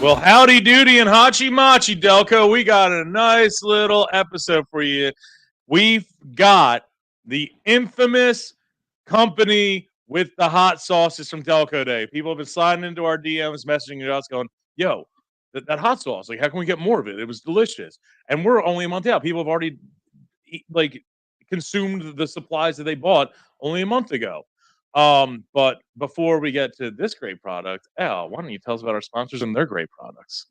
Well, howdy doody and hachi machi, Delco. We got a nice little episode for you. We've got the infamous company with the hot sauces from Delco Day. People have been sliding into our DMs, messaging us, going, "Yo, that hot sauce! Like, how can we get more of it? It was delicious." And we're only a month out. People have already consumed the supplies that they bought only a month ago. But before we get to this great product, Al, why don't you tell us about our sponsors and their great products?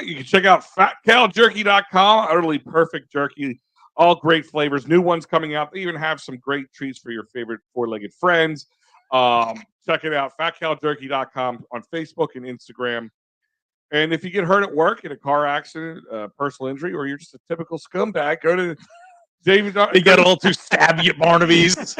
You can check out fatcowjerky.com. Utterly perfect jerky, all great flavors. New ones coming out. They even have some great treats for your favorite four-legged friends. Check it out, fatcowjerky.com on Facebook and Instagram. And if you get hurt at work in a car accident, personal injury, or you're just a typical scumbag, go to David. They got a little too stabby at Barnaby's.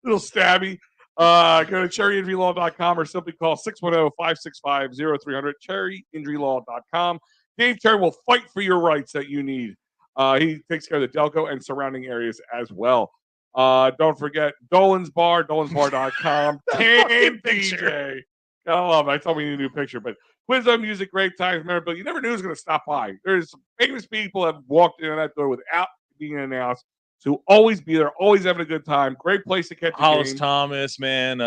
little stabby. Go to cherryinjurylaw.com or simply call 610-565-0300, cherryinjurylaw.com. Dave Cherry will fight for your rights that you need. He takes care of the Delco and surrounding areas as well. Don't forget Dolan's Bar, dolansbar.com. Damn, DJ. I love it. I told me you need a new picture, but Quizzo Music, great times, memorabilia. You never knew it was going to stop by. There's some famous people that have walked in that door without being announced. To always be there, always having a good time. Great place to catch Hollis Thomas, man.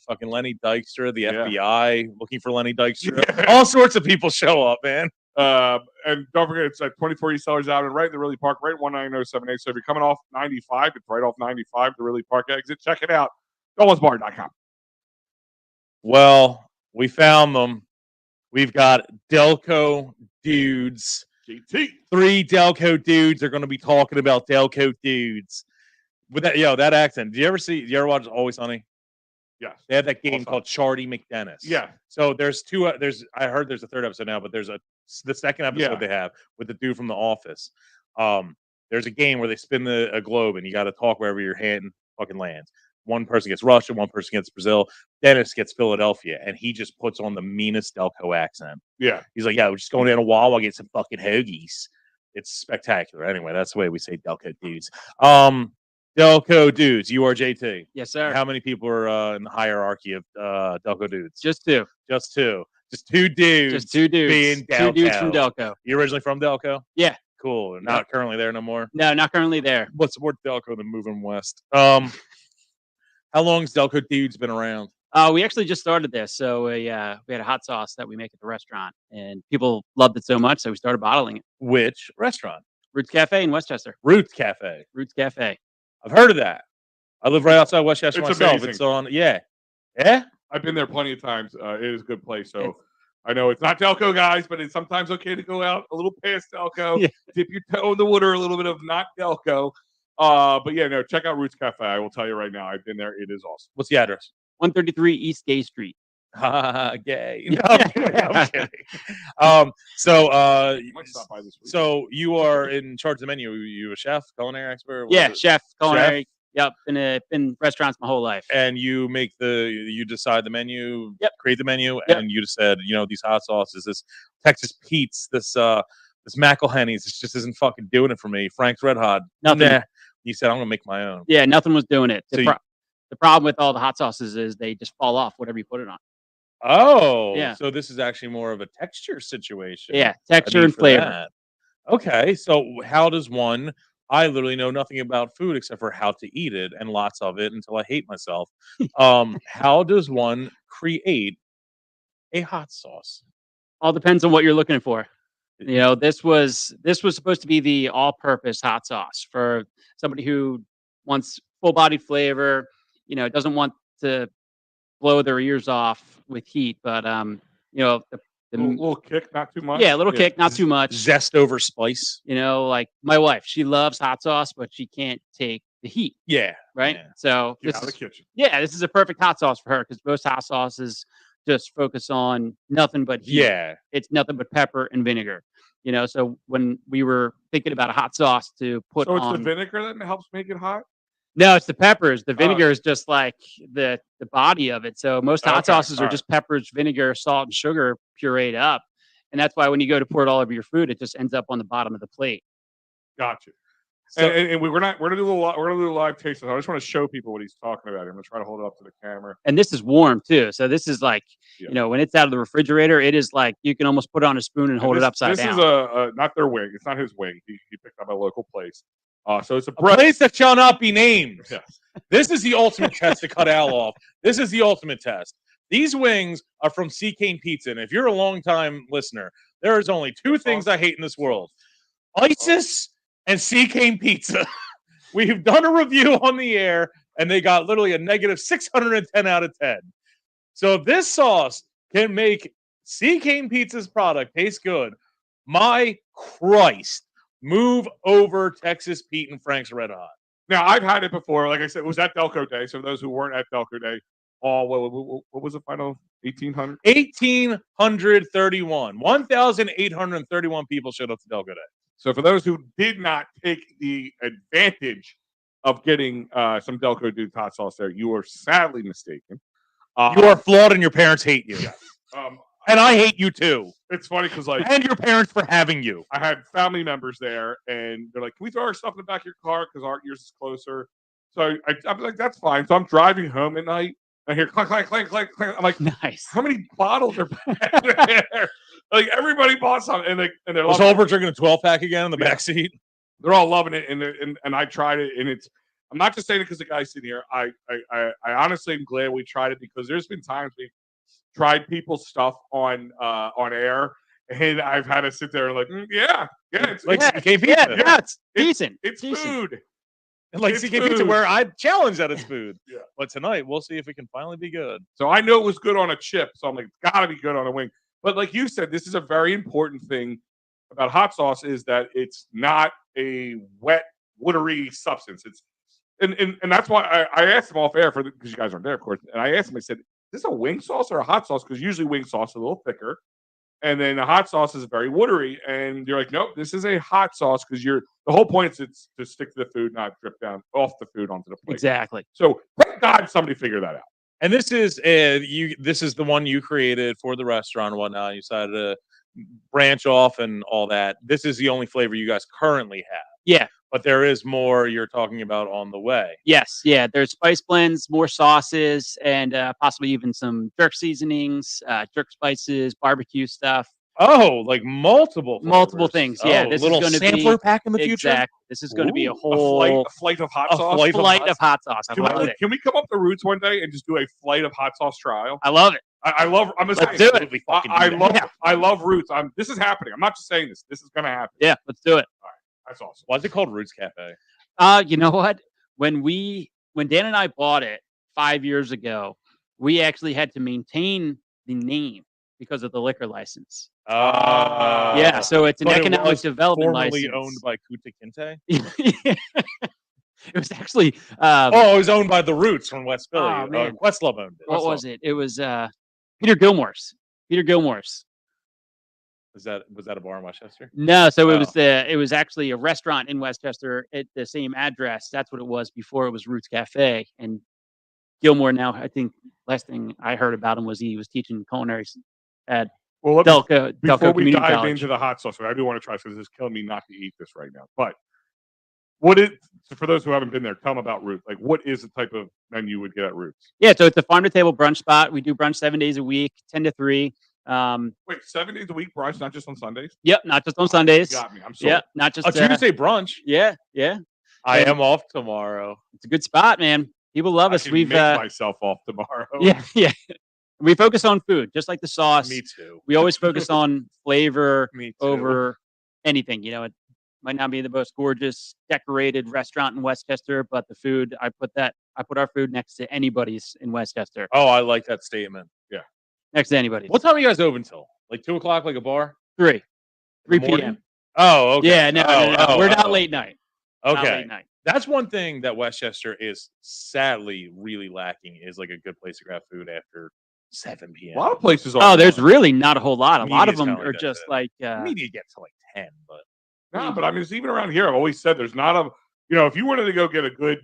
Fucking Lenny Dykstra, the FBI looking for Lenny Dykstra. Yeah. All sorts of people show up, man. And don't forget, it's at 24 East Sellers Avenue, right in the Ridley Park, right 19078. So if you're coming off 95, it's right off 95, the Ridley Park exit. Check it out. DolansBar.com. Well, we found them. We've got Delco Dudes. JT. 3 Delco dudes are going to be talking about Delco Dudes. With that, that accent. Do you ever watch Always Sunny? Yes. They have that game called Charlie McDennis. Yeah. So there's 2. I heard there's a 3rd episode now, but there's the second episode they have with the dude from The Office. There's a game where they spin a globe and you got to talk wherever your hand fucking lands. One person gets Russia, one person gets Brazil. Dennis gets Philadelphia, and he just puts on the meanest Delco accent. Yeah. He's like, we're just going down to Wawa, get some fucking hoagies. It's spectacular. Anyway, that's the way we say Delco Dudes. Delco Dudes, you are JT. Yes, sir. How many people are in the hierarchy of Delco Dudes? Just 2. Just 2. Just 2 dudes. Just 2 dudes. Being Delco. 2 dudes from Delco. You originally from Delco? Yeah. Cool. Not currently there no more? No, not currently there. What's more Delco than moving west? How long has Delco Dudes been around? We actually just started this. So we had a hot sauce that we make at the restaurant, and people loved it so much, so we started bottling it. Which restaurant? Roots Cafe in Westchester. Roots Cafe. Roots Cafe. I've heard of that. I live right outside Westchester myself. Amazing. It's on, yeah. I've been there plenty of times. It is a good place. So I know it's not Delco, guys, but it's sometimes okay to go out a little past Delco, dip your toe in the water, a little bit of not Delco. But check out Roots Cafe. I will tell you right now, I've been there. It is awesome. What's the address? 133 East Gay Street. Gay. No, I'm kidding. You might stop by this week. So you are in charge of the menu. You a chef, culinary expert? Chef, culinary. Yep, been restaurants my whole life. And you you decide the menu, create the menu, Yep. and you just said, these hot sauces, this Texas Pete's, this McElhenny's, this just isn't fucking doing it for me. Frank's Red Hot, nothing. Nah. You said I'm gonna make my own. Yeah, nothing was doing it. The problem with all the hot sauces is they just fall off whatever you put it on. Oh, yeah. So this is actually more of a texture situation. Yeah, texture and flavor. That. Okay, so how does one? I literally know nothing about food except for how to eat it and lots of it until I hate myself. How does one create a hot sauce? All depends on what you're looking for. This was supposed to be the all-purpose hot sauce for somebody who wants full-bodied flavor. Doesn't want to blow their ears off with heat, but the little kick, not too much. Yeah, a little kick, not too much. Zest over spice. Like my wife, she loves hot sauce, but she can't take the heat. Yeah. Right. Yeah. So Get out of the kitchen. Yeah, this is a perfect hot sauce for her because most hot sauces just focus on nothing but heat. Yeah. It's nothing but pepper and vinegar. So when we were thinking about a hot sauce to put on, so it's the vinegar that helps make it hot. No, it's the peppers. The vinegar is just like the body of it. So most hot sauces are just peppers, vinegar, salt, and sugar pureed up. And that's why when you go to pour it all over your food, it just ends up on the bottom of the plate. Gotcha. And we're gonna do a live taste. I just want to show people what he's talking about. I'm gonna try to hold it up to the camera. And this is warm too. So this is like, Yeah. you know, when it's out of the refrigerator, it is like you can almost put it on a spoon and hold it upside down. This is a not their wing. It's not his wing. He picked up a local place. So it's a place that shall not be named. Yes. This is the ultimate test to cut Al off. This is the ultimate test. These wings are from C. Kane Pizza. And if you're a longtime listener, there is only two things I hate in this world. ISIS and C. Kane Pizza. We've done a review on the air, and they got literally a negative 610 out of 10. So if this sauce can make C. Kane Pizza's product taste good, my Christ, move over Texas Pete and Frank's Red Hot. Now, I've had it before. Like I said, it was at Delco Day. So for those who weren't at Delco Day, what was the final? 1,800? 1,831. 1,831 people showed up to Delco Day. So for those who did not take the advantage of getting some Delco Dudes Hot Sauce there, you are sadly mistaken. You are flawed and your parents hate you. Yeah. And I hate you too. It's funny because and your parents for having you. I had family members there, and they're like, "Can we throw our stuff in the back of your car because yours is closer?" So I'm like, "That's fine." So I'm driving home at night. I hear clank, clank, clank, clank, clank. I'm like, nice. How many bottles are there? Like everybody bought some, and they're was Holbert drinking a 12-pack again in the back seat? They're all loving it, and I tried it, and it's. I'm not just saying it because the guy's sitting here. I honestly am glad we tried it because there's been times we've tried people's stuff on air, and I've had to sit there and like, yeah, it's like it's, CK Pizza. Yeah, it's decent. It's decent. food. And like It's CK Pizza, food. where I challenge that it's food. Yeah. But tonight, we'll see if it can finally be good. So I know it was good on a chip, so I'm like, it's got to be good on a wing. But like you said, this is a very important thing about hot sauce is that it's not a wet, watery substance. It's and that's why I asked him off air because you guys aren't there, of course. And I asked him, I said, is this a wing sauce or a hot sauce? Because usually wing sauce is a little thicker. And then the hot sauce is very watery. And you're like, nope, this is a hot sauce because the whole point is it's to stick to the food, not drip down off the food onto the plate. Exactly. So thank God somebody figured that out. And this is the one you created for the restaurant and whatnot. You decided to branch off and all that. This is the only flavor you guys currently have. Yeah. But there is more you're talking about on the way. Yes. Yeah. There's spice blends, more sauces, and possibly even some jerk seasonings, jerk spices, barbecue stuff. Oh, like multiple things. Yeah. Oh, this little is going to be sampler pack in the future. Exactly. This is going to be a whole flight of hot sauce. flight of hot sauce. I love it. Can we come up the roots one day and just do a flight of hot sauce trial? I love it. I'm Let's do it. I love roots. This is happening. I'm not just saying this. This is going to happen. Yeah, let's do it. All right. That's awesome. Why is it called Roots Cafe? You know what? When Dan and I bought it 5 years ago, we actually had to maintain the name because of the liquor license. Yeah, so it's an economic development formerly license. owned by Kuta Kinte. It was actually. It was owned by the Roots from West Philly. Oh, man. Questlove owned it. What was it? It was Peter Gilmore's. Peter Gilmore's. Was that a bar in Westchester? No, so it was actually a restaurant in Westchester at the same address. That's what it was before it was Roots Cafe. And Gilmore now, I think last thing I heard about him was he was teaching culinary at Delco before we Community dive College. into the hot sauce, I do want to try because it's killing me not to eat this right now. But for those who haven't been there, tell them about Roots. Like, what is the type of menu you would get at Roots? Yeah, so it's a farm to table brunch spot. We do brunch 7 days a week, 10 to 3. Wait, 7 days a week brunch, not just on Sundays? Yep, not just on Sundays. You got me. I'm sorry. Yep, not just A Tuesday brunch. Yeah. I am off tomorrow. It's a good spot, man. People love us. We've make myself off tomorrow. Yeah. We focus on food, just like the sauce. Me too. We always focus on flavor Me too. over anything. You know, it might not be the most gorgeous decorated restaurant in Westchester, but the food, I put our food next to anybody's in Westchester. Oh, I like that statement. Yeah. Next to anybody's. What time are you guys open till? Like 2 o'clock, like a bar? 3 morning? p.m. Oh, okay. Yeah, no. We're not late night. Not Okay. late night. That's one thing that Westchester is sadly really lacking is like a good place to grab food after 7 p.m. A lot of places are. Oh, there's really not a whole lot. A lot of Media's them kinda are like that, just too. like Media gets to like 10, but No, but I mean, it's even around here. I've always said there's not a, if you wanted to go get a good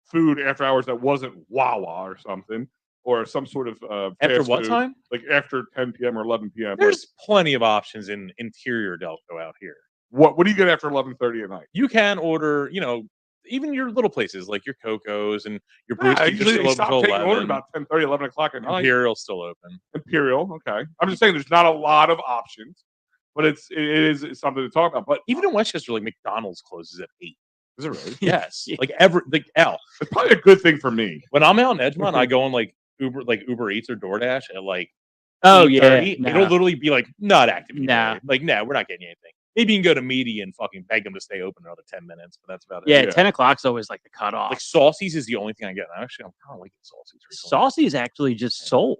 food after hours that wasn't Wawa or something, or some sort of after fast what food, time? like after 10 p.m. or 11 p.m. There's plenty of options in interior Delco out here. What do you get after 11:30 at night? You can order, even your little places like your Cocos and your Yeah, Brewskis are usually still they open stop till taking orders 11. about 10:30, 11 o'clock at night. Imperial's still open. Imperial, okay. I'm just saying there's not a lot of options, but it is something to talk about. But Even in Westchester, like McDonald's closes at 8. is it really? Yes. Yeah. Like L. It's probably a good thing for me. When I'm out in Edgemont, I go on Uber Eats or DoorDash at like Oh yeah, 8:30. no. It'll literally be like not active. No. Today. Like, no, we're not getting you anything. Maybe you can go to Meaty and fucking beg them to stay open another 10 minutes, but that's about it. Yeah, Yeah. 10 o'clock's always like the cutoff. Like Saucy's is the only thing I get. I'm kind of liking Saucy's recently. Saucy's actually just sold.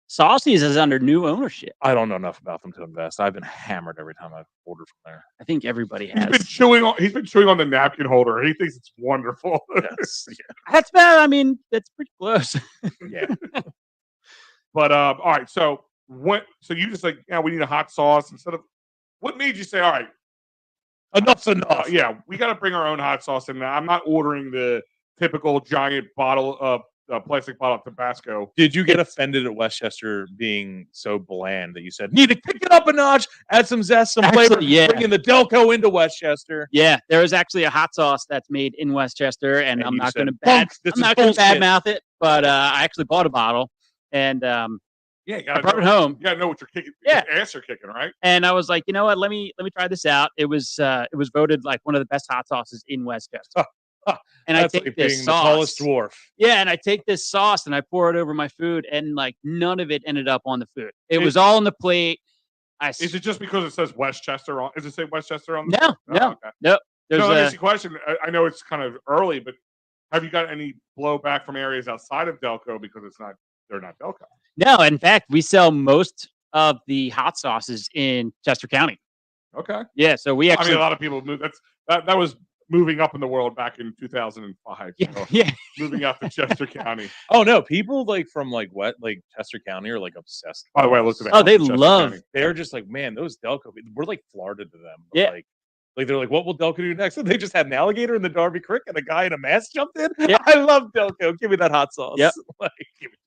Saucy's is under new ownership. I don't know enough about them to invest. I've been hammered every time I've ordered from there. I think everybody He's has. been chewing on the napkin holder. He thinks it's wonderful. Yes. That's bad. I mean, that's pretty close. Yeah. But all right, so you just like, yeah, we need a hot sauce instead of what made you say, all right, Enough's enough. yeah, we got to bring our own hot sauce in. I'm not ordering the typical giant bottle of plastic bottle of Tabasco. Did you get offended at Westchester being so bland that you said, need to kick it up a notch, add some zest, some Actually, flavor, yeah. bringing the Delco into Westchester? Yeah, there is actually a hot sauce that's made in Westchester, and I'm you not said, going to "Bunk, this I'm is not going to bullshit." badmouth it, but I actually bought a bottle, and Yeah, you I gotta brought it know, home. you gotta know what you're kicking. Yeah. Your ass you're kicking, right? And I was like, you know what? Let me try this out. It was voted like one of the best hot sauces in Westchester. And That's I take like this being sauce. the tallest dwarf. Yeah, and I take this sauce and I pour it over my food, and like none of it ended up on the food. It Is- was all on the plate. Is it just because it says Westchester on? Does it say Westchester on? The No, no, okay. nope. There's No, let me a, ask you a question. I know it's kind of early, but have you got any blowback from areas outside of Delco because they're not Delco? no. In fact, we sell most of the hot sauces in Chester County. Okay. Yeah, so we I actually mean, a lot of people move. That was moving up in the world back in 2005. yeah, So yeah. moving out to Chester County. Oh no, people from Chester County are like obsessed. By the way, I looked at that. Oh, they house in Chester love. County. They're just like, man, those Delco. We're like Florida to them. But Yeah. Like they're like, what will Delco do next? And they just had an alligator in the Darby Creek and a guy in a mask jumped in. Yeah. I love Delco. Give me that hot sauce. Yep. Like, give me-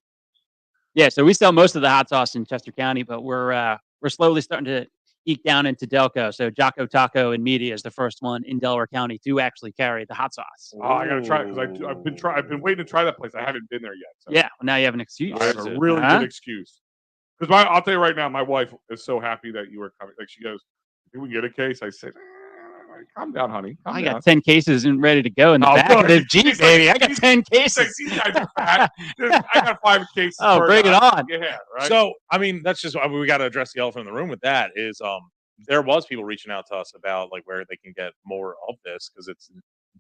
Yeah, so we sell most of the hot sauce in Chester County, but we're slowly starting to eke down into Delco. So Jocko Taco and Media is the first one in Delaware County to actually carry the hot sauce. Oh, I gotta try it because I've been waiting to try that place. I haven't been there yet. So Yeah, well, now you have an excuse. I have Where is a it? really Huh? good excuse. Because I'll tell you right now, my wife is so happy that you were coming. Like she goes, "Can we get a case?" I said, "Calm down, honey. Calm I down." got 10 cases and ready to go in the Oh, back of good. the Jeep, He's like- baby. I got he's- 10 It's like, cases. these guys are fat. I got 5 cases. Oh, per bring it night. on. Yeah, right. So I mean, that's just we got to address the elephant in the room with that. Is there was people reaching out to us about like where they can get more of this because it's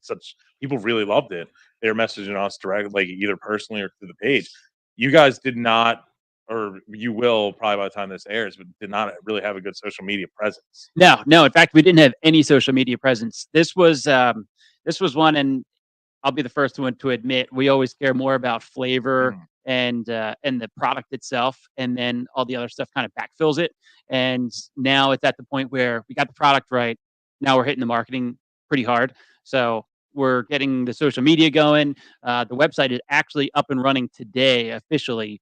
such people really loved it. They were messaging us directly, like either personally or through the page. You guys did not, or you will probably by the time this airs, but did not really have a good social media presence. No. In fact, we didn't have any social media presence. This was one, and I'll be the first one to admit we always care more about flavor and the product itself, and then all the other stuff kind of backfills it. And now it's at the point where we got the product right. Now we're hitting the marketing pretty hard. So we're getting the social media going. The website is actually up and running today officially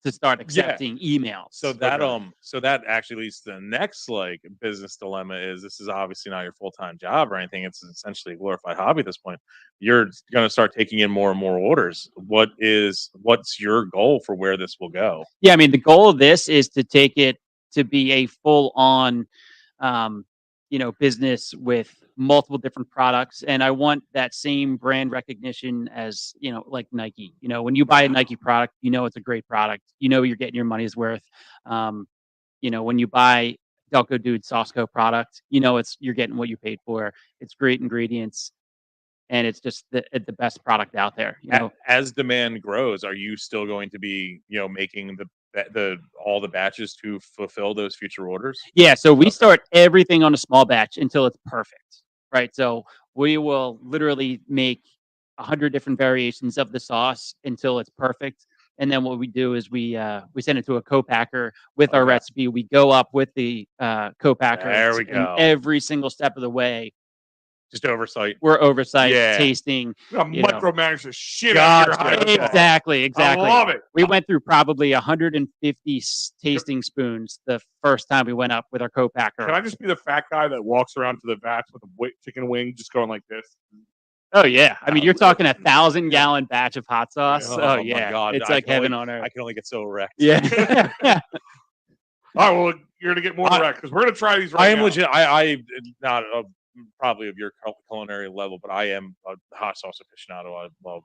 to start accepting emails. So that actually leads to the next like business dilemma is this is obviously not your full-time job or anything. It's essentially a glorified hobby at this point. You're going to start taking in more and more orders. What's your goal for where this will go? Yeah, I mean, the goal of this is to take it to be a full-on, business with multiple different products, and I want that same brand recognition as like Nike. When you buy a Nike product, it's a great product. You're getting your money's worth. When you buy Delco Dudes Sauce Co. product, you're getting what you paid for. It's great ingredients, and it's just the best product out there. As demand grows, are you still going to be making all the batches to fulfill those future orders? Yeah, so we start everything on a small batch until it's perfect, right? So we will literally make 100 different variations of the sauce until it's perfect. And then what we do is we send it to a co-packer with our recipe. We go up with the co-packer There we go. every single step of the way. Just oversight. We're oversight Yeah. tasting. You gotta You know. micromanage the shit out of your Gotcha. hot sauce. Exactly. I love it. We went through probably 150 tasting spoons the first time we went up with our co-packer. Can I just be the fat guy that walks around to the vats with a chicken wing, just going like this? Oh yeah, I mean you're talking 1,000-gallon batch of hot sauce. Oh, Oh yeah, my God. it's I like can heaven only- on earth. I can only get so erect. Yeah. All right, well, you're gonna get more direct because we're gonna try these right I am now. legit. I not probably of your culinary level, but I am a hot sauce aficionado. I love.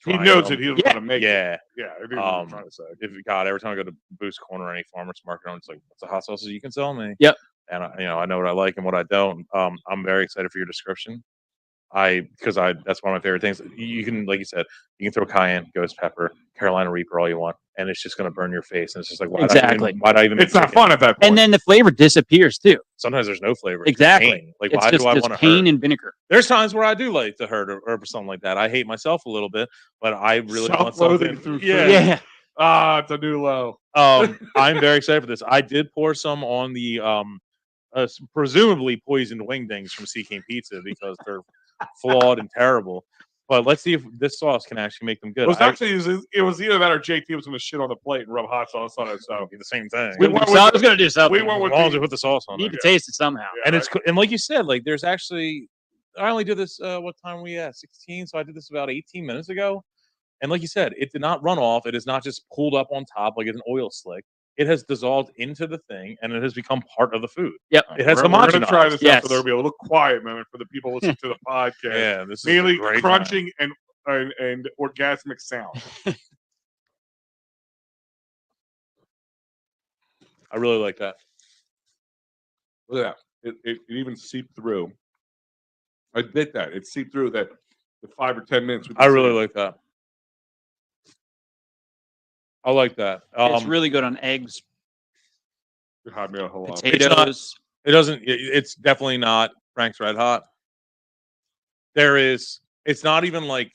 He trying knows them. it. He doesn't want to make it. Yeah. Yeah, I do know what I'm trying to say. If God, every time I go to Boost Corner or any farmer's market, I'm just like, what's the hot sauces you can sell me? Yep. And I know what I like and what I don't. I'm very excited for your description. That's one of my favorite things. You can, like you said, you can throw cayenne, ghost pepper, Carolina Reaper all you want, and it's just going to burn your face. And it's just like, why'd I even? It's not fun at that point. And then the flavor disappears too. Sometimes there's no flavor. It's just Exactly. pain. Like, It's why just, do I just want to pain hurt? and vinegar. There's times where I do like to hurt or something like that. I hate myself a little bit, but I really want Self-loathing something. through food. Yeah. It's a new low. I'm very excited for this. I did pour some on the presumably poisoned wingdings from Sea King Pizza because they're flawed and terrible. But let's see if this sauce can actually make them good. It was either that or JT was going to shit on the plate and rub hot sauce on it. So the same thing. We went with I was gonna do something. we went with as long as we put the sauce on You it. need to taste it somehow. And and like you said, like there's actually I only did this what time were we at? 16. So I did this about 18 minutes ago. And like you said, it did not run off. It is not just pulled up on top like it's an oil slick. It has dissolved into the thing and it has become part of the food. Yep. It has we're going to homogenized. try this out, Yes. so there'll be a little quiet moment for the people listening to the podcast. Yeah, this is Mainly a great crunching and orgasmic sound. I really like that. Look at that. It even seeped through. I did that. It seeped through that the 5 or 10 minutes. I really like that. I like that. It's really good on eggs, potatoes. It's definitely not Frank's Red Hot. It's not even like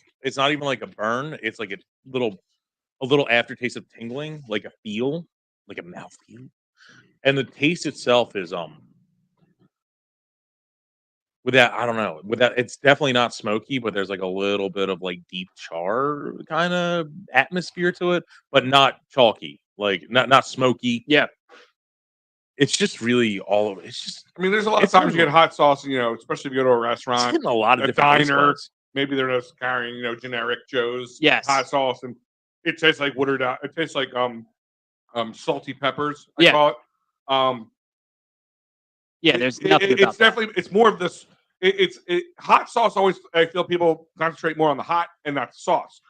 a burn. It's like a little aftertaste of tingling, like a feel, like a mouth feel. And the taste itself is with that, I don't know. With that, it's definitely not smoky, but there's like a little bit of like deep char kind of atmosphere to it, but not chalky, like not smoky. Yeah. It's just really all of it. It's just I mean, there's a lot of times you get hot sauce, especially if you go to a it's restaurant, hitting a lot of a different taste diner. buds. Maybe they're just carrying, generic Joe's Yes. hot sauce, and it tastes like watered out. It tastes like salty peppers. I Yeah. call it. Yeah, there's nothing about It's definitely it's more of this. Hot sauce. Always, I feel people concentrate more on the hot and not the sauce.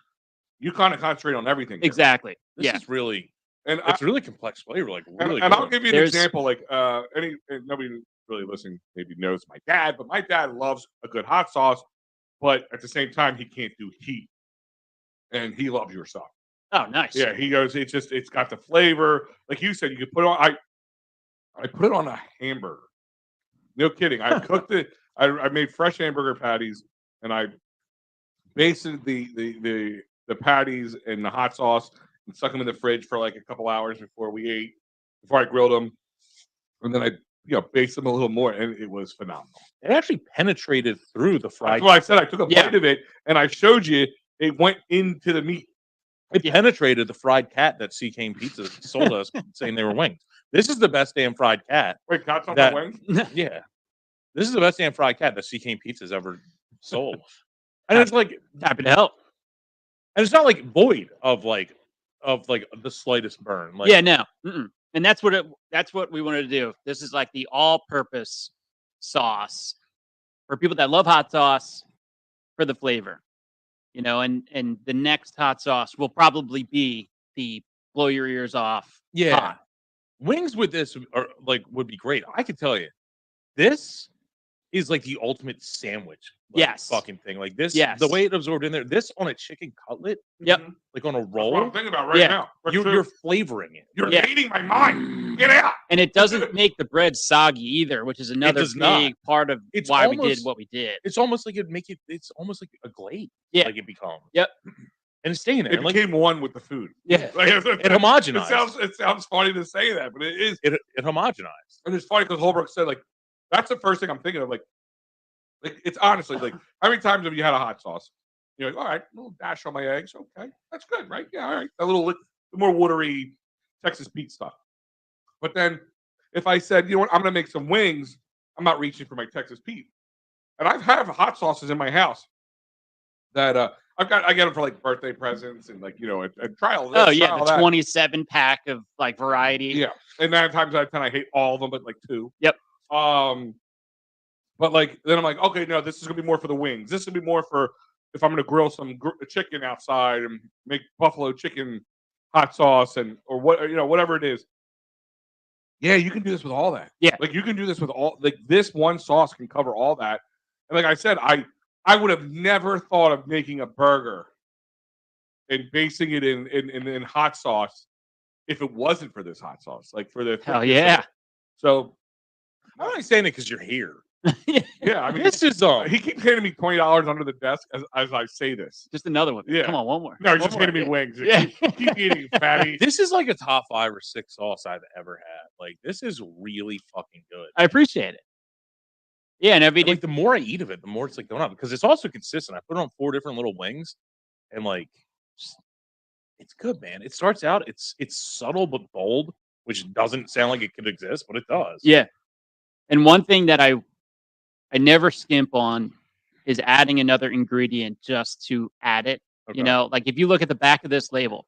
You kind of concentrate on everything. that. Exactly. This is really, and it's really complex flavor. Like really, and I'll good. give you an There's- example. Like nobody really listening maybe knows my dad, but my dad loves a good hot sauce, but at the same time he can't do heat, and he loves your stuff. Oh, nice. Yeah, he goes. It's got the flavor. Like you said, you could put it on. I put it on a hamburger. No kidding. I cooked it. I made fresh hamburger patties, and I basted the patties in the hot sauce and stuck them in the fridge for like a couple hours before we ate. Before I grilled them, and then I basted them a little more, and it was phenomenal. It actually penetrated through the fried. That's why I said I took a Yeah. bite of it, and I showed you it went into the meat. It penetrated the fried cat that Sea King Pizza sold us, saying they were wings. This is the best damn fried cat. Wait, cats on That- my wings? Yeah, this is the best damn fried cat that Sea King Pizza's ever sold. And it's like, Happy to help. and it's not like void of like the slightest burn. Like, Yeah, no. Mm-mm. And that's what we wanted to do. This is like the all-purpose sauce for people that love hot sauce for the flavor. And the next hot sauce will probably be the blow your ears off. yeah. hot. Wings with this would be great. I can tell you, this is like the ultimate sandwich. Yes. Fucking thing. Like this. Yes. The way it absorbed in there. This on a chicken cutlet. Yep. Like on a That's what I'm roll. thinking about right Yeah. now. You're flavoring it. You're Yeah. eating my mind. Get out. And it doesn't make the bread soggy either, which is another does not. big part of It's why we did almost- what we did. It's almost like it's almost like a glaze. Yeah. Like it becomes. Yep. And it's staying there. It And like became one with the food. Yeah. Like, it homogenized. It sounds funny to say that, but it is. It homogenized. And it's funny because Holbrook said, like, that's the first thing I'm thinking of. Like, Like it's honestly like how many times have you had a hot sauce? You're like, all right, a little dash on my eggs. Okay, that's good, right? Yeah, all right. A little more watery Texas Pete stuff. But then if I said, you know what, I'm gonna make some wings, I'm not reaching for my Texas Pete. And I've had hot sauces in my house that I get them for like birthday presents and like and try all this. Oh yeah, try the all that. 27 pack of like variety. Yeah, and 9 times out of 10 I hate all of them, but like 2. Yep. But like then I'm like, okay, no, this is gonna be more for the wings. This is gonna be more for if I'm gonna grill some chicken outside and make buffalo chicken hot sauce and or whatever it is. Yeah, you can do this with all that. Yeah, like you can do this with all like this one sauce can cover all that. And like I said, I would have never thought of making a burger and basing it in hot sauce if it wasn't for this hot sauce. Like for the hell yeah. So I'm only saying it because you're here. yeah, I mean, This is he keeps handing me $20 under the desk as I say this. Just another one. Yeah. Come on, one more. No, he's One just more. handing me wings. Yeah. Keep eating, fatty. This is like a top 5 or 6 sauce I've ever had. Like this is really fucking good. I appreciate it. Yeah, and every And, like the more I eat of it, the more it's like going up because it's also consistent. I put it on 4 different little wings, and like it's good, man. It starts out it's subtle but bold, which doesn't sound like it could exist, but it does. Yeah. And one thing that I never skimp on is adding another ingredient just to add it. Okay. You know, like if you look at the back of this label,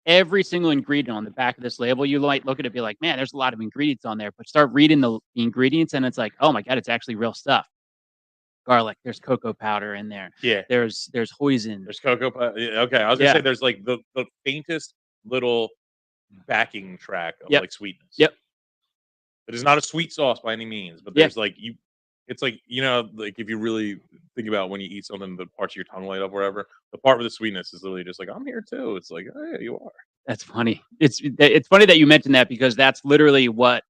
every single ingredient on the back of this label, you might look at it and be like, man, there's a lot of ingredients on there. But start reading the ingredients and it's like, oh my God, it's actually real stuff. Garlic, there's cocoa powder in there. Yeah. There's hoisin. There's cocoa. Okay, I was gonna Yeah. say there's like the faintest little backing track of Yep. like sweetness. Yep. It is not a sweet sauce by any means, but Yeah. there's like it's like like if you really think about when you eat something, the parts of your tongue light up, wherever the part with the sweetness is literally just like I'm here too. It's like oh, yeah, you are. That's funny. It's funny that you mentioned that because that's literally what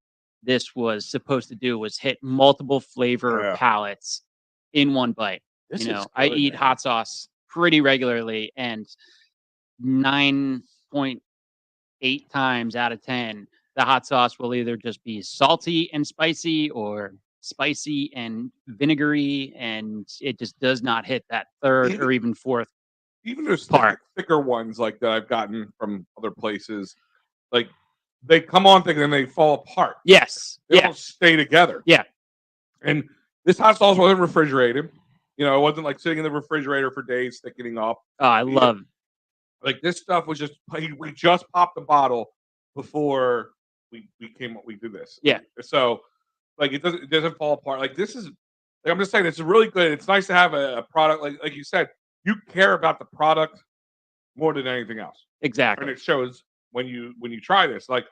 this was supposed to do was hit multiple flavor Yeah. palettes in one bite. This You know, is I good, eat man. hot sauce pretty regularly, and 9.8 times out of 10, the hot sauce will either just be salty and spicy or spicy and vinegary, and it just does not hit that third or even fourth. Even those Part. thicker ones like that I've gotten from other places, like they come on thick and then they fall apart. Yes. They Yeah. don't stay together. Yeah. And this hot sauce wasn't refrigerated. You know, it wasn't like sitting in the refrigerator for days thickening up. Oh, I love. Like this stuff was just we just popped the bottle before we did this. Yeah. So like it doesn't fall apart. Like this is like I'm just saying it's really good. It's nice to have a product like you said. You care about the product more than anything else, Exactly. and it shows when you try this. Like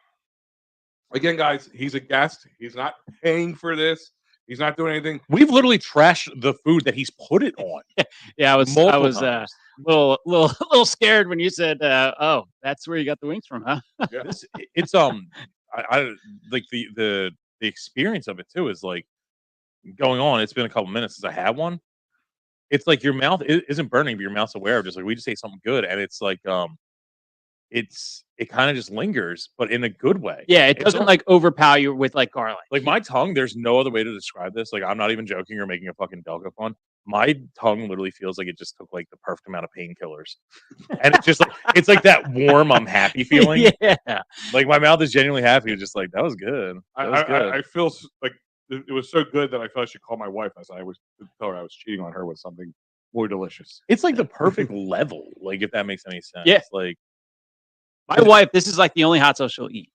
again, guys, he's a guest. He's not paying for this. He's not doing anything. We've literally trashed the food that he's put it on. Yeah, I was multiple times. little scared when you said, "Oh, that's where you got the wings from, huh?" It's I like the experience of it too is like going on. It's been a couple minutes since I had one. It's like your mouth isn't burning, but your mouth's aware of just like we just ate something good, and it's like it kind of just lingers, but in a good way. Yeah, it It's doesn't not- like overpower you with like garlic. Like my tongue, there's no other way to describe this. Like I'm not even joking or making a fucking Delco fun. My tongue literally feels like it just took like the perfect amount of painkillers, and it's just like it's like that warm, I'm happy feeling. Yeah, Like my mouth is genuinely happy. It's just like that was good. That was good. I feel like it was so good that I felt I should call my wife as I was tell her I was cheating on her with something more delicious. It's like the perfect level. Like if that makes any sense. Yeah. Like my wife. This is like the only hot sauce she'll eat.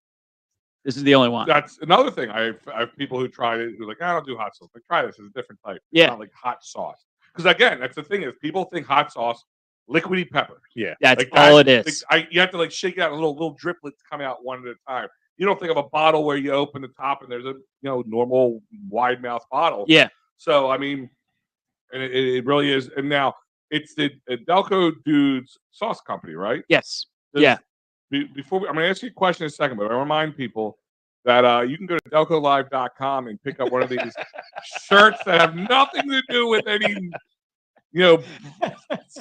This is the only one. That's another thing. I have people who tried it who are like, I don't do hot sauce. Like, try this. It's a different type. It's Yeah. not like hot sauce. Because again, that's the thing is people think hot sauce, liquidy peppers. yeah. That's Like all that- it is. You have to like shake out little driplets come out one at a time. You don't think of a bottle where you open the top and there's a normal wide mouth bottle. Yeah, So I mean, and it really is. And now it's the Delco Dudes Sauce Company, right? yes, Does- yeah. Before I'm going to ask you a question in a second, but I remind people that you can go to delcolive.com and pick up one of these shirts that have nothing to do with any,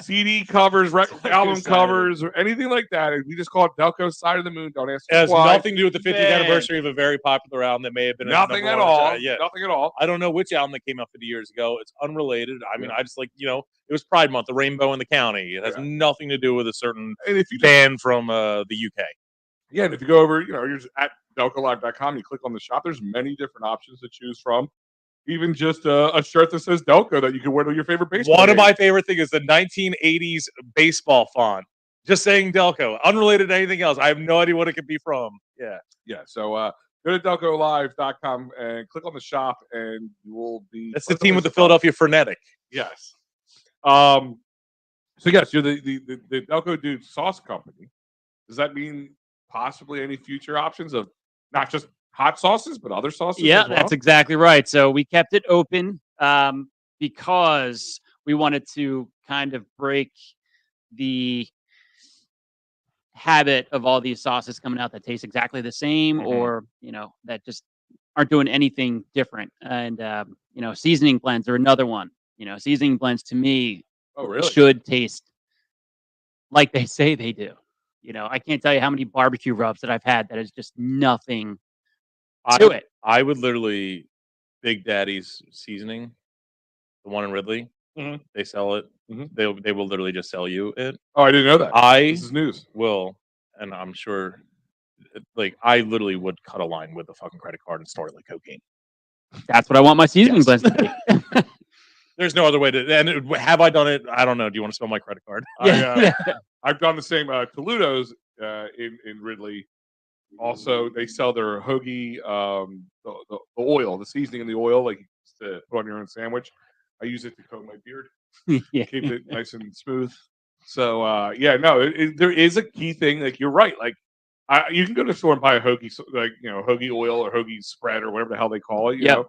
CD covers, album Side. covers, or anything like that. We just call it Delco's Side of the Moon. Don't ask It has why. nothing to do with the 50th Man. anniversary of a very popular album that may have been Nothing a at number one. all. Yeah. Nothing at all. I don't know which album that came out 50 years ago. It's unrelated. I mean, I just like, it was Pride Month, the rainbow in the county. It has nothing to do with a certain And if you band from the UK. Yeah, and if you go over, you're just at DelcoLive.com, you click on the shop. There's many different options to choose from. Even just a shirt that says Delco that you can wear to your favorite baseball One of game. my favorite things is the 1980s baseball font. Just saying Delco, unrelated to anything else. I have no idea what it could be from. Yeah. Yeah, so go to DelcoLive.com and click on the shop, and you will be. That's the team with the Philadelphia Frenetic. Yes. So yes, you're the Delco Dudes Sauce Company. Does that mean possibly any future options of not just hot sauces, but other sauces? Yeah, as well? that's exactly right. So we kept it open because we wanted to kind of break the habit of all these sauces coming out that taste exactly the same, or that just aren't doing anything different. And seasoning blends are another one. Seasoning blends to me should taste like they say they do. I can't tell you how many barbecue rubs that I've had that is just nothing to it. I would literally Big Daddy's seasoning, the one in Ridley. They sell it. They will literally just sell you it. Oh, I didn't know that. This is news. Will, and I'm sure, I literally would cut a line with a fucking credit card and store it like cocaine. That's what I want my seasoning blends to be. There's no other way to. And have I done it? I don't know. Do you want to spell my credit card? I've done the same. Toledo's in Ridley. Also, they sell their hoagie, the oil, the seasoning in the oil, like to put on your own sandwich. I use it to coat my beard, keep it nice and smooth. So, there is a key thing. Like you're right. Like you can go to the store and buy a hoagie, hoagie oil or hoagie spread or whatever the hell they call it. You know.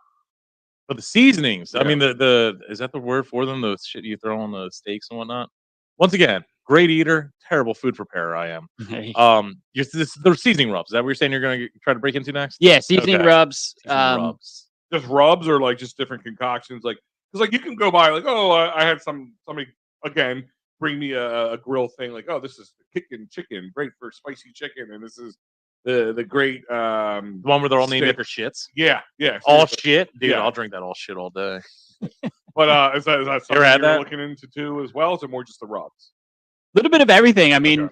But the seasonings, I mean, the is that the word for them? The shit you throw on the steaks and whatnot. Once again, great eater, terrible food preparer. I am. The seasoning rubs. Is that what you're saying you're going to try to break into next? Yeah, seasoning rubs. Rubs. Just rubs or like just different concoctions. Because you can go buy I had somebody again bring me a grill thing. Like, oh, this is kicking chicken, great for spicy chicken, and this is the great the one where they're all named after shits. Yeah. All shit, dude. Yeah. I'll drink that all shit all day. But is that something you're looking into too as well? Or is it more just the rubs? A little bit of everything. I mean,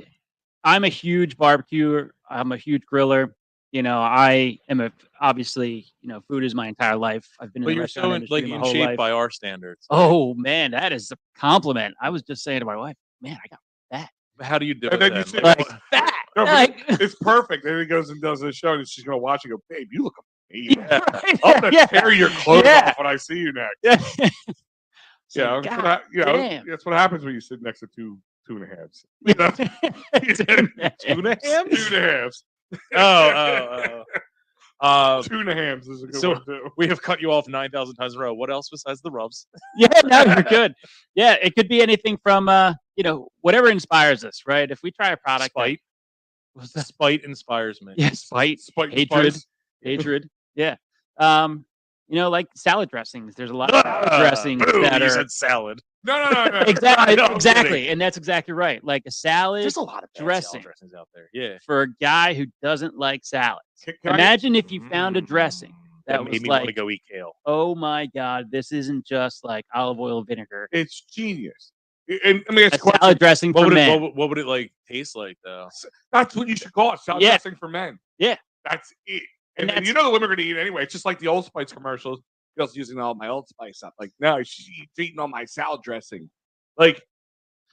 I'm a huge barbecuer. I'm a huge griller. I am obviously, food is my entire life. I've been in the restaurant industry my whole shape life. by our standards. Oh man, that is a compliment. I was just saying to my wife, man, I got fat. How do you do and it? Then you say, fat. No, it's perfect. And he goes and does the show, and she's going to watch and go, babe, you look amazing. Yeah, right. I'm going to tear your clothes off when I see you next. That's what happens when you sit next to two and a halves. Two and a halves? 2 and a halves. Two and a halves is a good one too. We have cut you off 9,000 times in a row. What else besides the rubs? No, you're good. Yeah, it could be anything from whatever inspires us, right? If we try a product, spite inspires me. Yeah, spite, hatred. Yeah. Like salad dressings. There's a lot of salad dressings that are. You said salad. No. Exactly, and that's exactly right. Like a salad. There's a lot of salad dressings out there. Yeah. For a guy who doesn't like salads, imagine if you found a dressing that made was me like, want to go eat kale. Oh my God, this isn't just like olive oil vinegar. It's genius. And I mean, it's a salad dressing for men. What would it taste like though? That's what you should call it. Salad dressing for men. Yeah, that's it. And the women are going to eat it anyway. It's just like the Old Spice commercials. Girls using all my Old Spice up. Like, no, she's eating all my salad dressing. Like,